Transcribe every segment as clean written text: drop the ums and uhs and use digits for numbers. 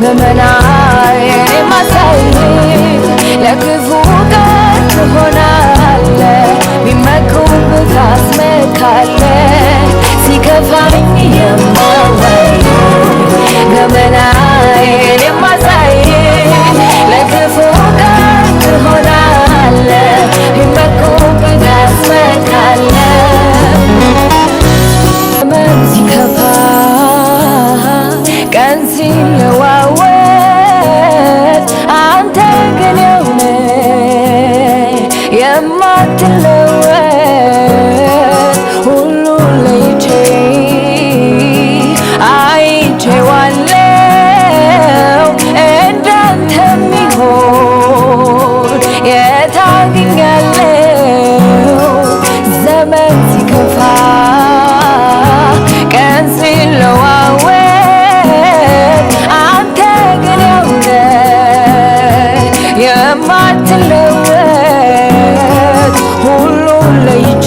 ገመናዬን የማሳይ ለክፉ ቀን ትሆናለህ ቢመኩብህ ታስመካለህ ሲከፋኝ የማዋይ ገመናዬን የማሳይ ለክፉ ቀን ትሆናለህ ቢመኩብህ ታስመካለህ ዘመን ሲከፋ ቀን ሲለዋወጥ አንተ ግን ያው ነህ የማትለወጥ ሁሉን ለይቼ አይቼዋለሁ እንዳንተ የሚሆን የት አገኛለሁ ዘመን ሲከፋ ቀን ሲለዋወጥ አንተ ግን ያው ነህ የማትለወጥ ሁሉን ለይቼ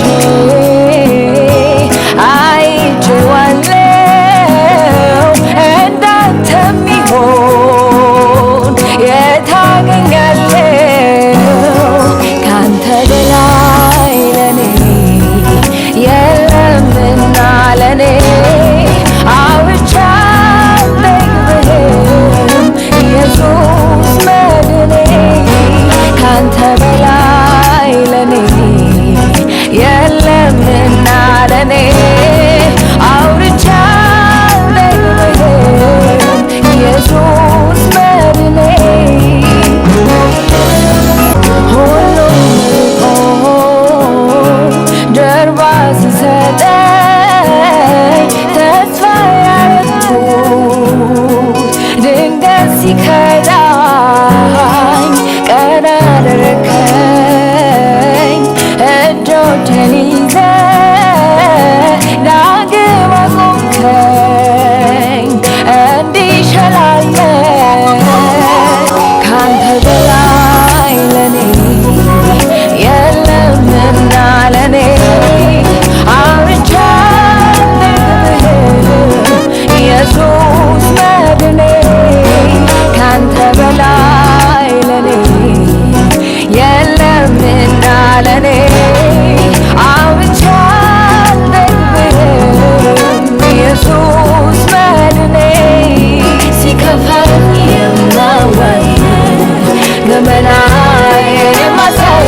አይቼዋለሁ እንዳንተ የሚሆን የት አገኛለሁ ካንተ በላይ ለኔ የለምና ለኔ አውርቼ አልጠግብህም ኢየሱስ መድኔ ካንተ በላይ ለኔ የለምና ለኔ አውርቼ አልጠግብህም ኢየሱስ መድኔ ጀርባ ሲሰጠኝ ተስፋ ያረኩት ድንገት ሲከዳኝ ቀና አደረከኝ እጆቼን ይዘህ ዳግም አቆምከኝ እንዲሸላልም ካንተ በላይ ለኔ የለምና ለኔ አውርቼ አልጠግብህም ኢየሱስ መድኔ ካንተ በላይ ለኔ የለምና ለኔ አውርቼ አልጠግብህም ኢየሱስ መድኔ ሲከፋኝ የማዋይ ገመናዬን የማሳይ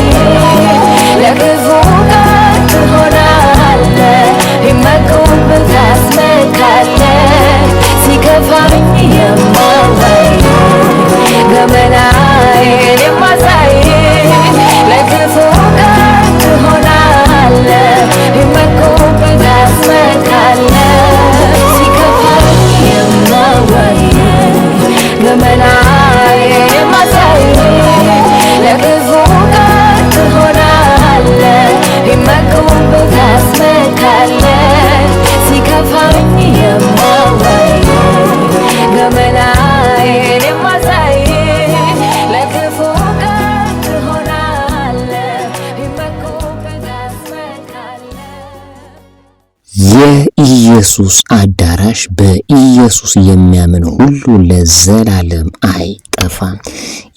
ለክፉ ቀን ትሆናለህ ቢመኩብህ ታስመካለህ ሲከፋኝ የማዋይ ገመናዬን የማሳይ ለክፉ ቀን ትሆናለህ ቢመኩብህ ታስመካለህ ሲከፋኝ የማዋይ ገመናዬን የማሳይ ለክፉ ቀን ትሆናለህ ቢመኩብህ ታስመካለህ ሲከፋኝ የማዋይ ገመናዬን የማሳይ ለክፉ ቀን ትሆናለህ ቢመኩብህ ታስመካለህ የኢየሱስ አዳራሽ በኢየሱስ የሚያምን ሁሉ ለዘላለም አይጠፋም።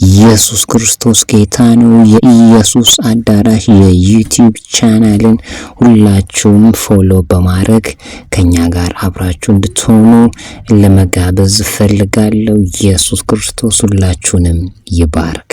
ኢየሱስ ክርስቶስ ጌታ ነው። የኢየሱስ አዳራሽ የዩቲዩብ ቻናልን ሁላችሁም ፎሎ በማድረግ ከኛ ጋር አብራችሁ እንድትሆኑ ለመጋበዝ ፈልጋለሁ። ኢየሱስ ክርስቶስ ሁላችሁንም ይባርክ።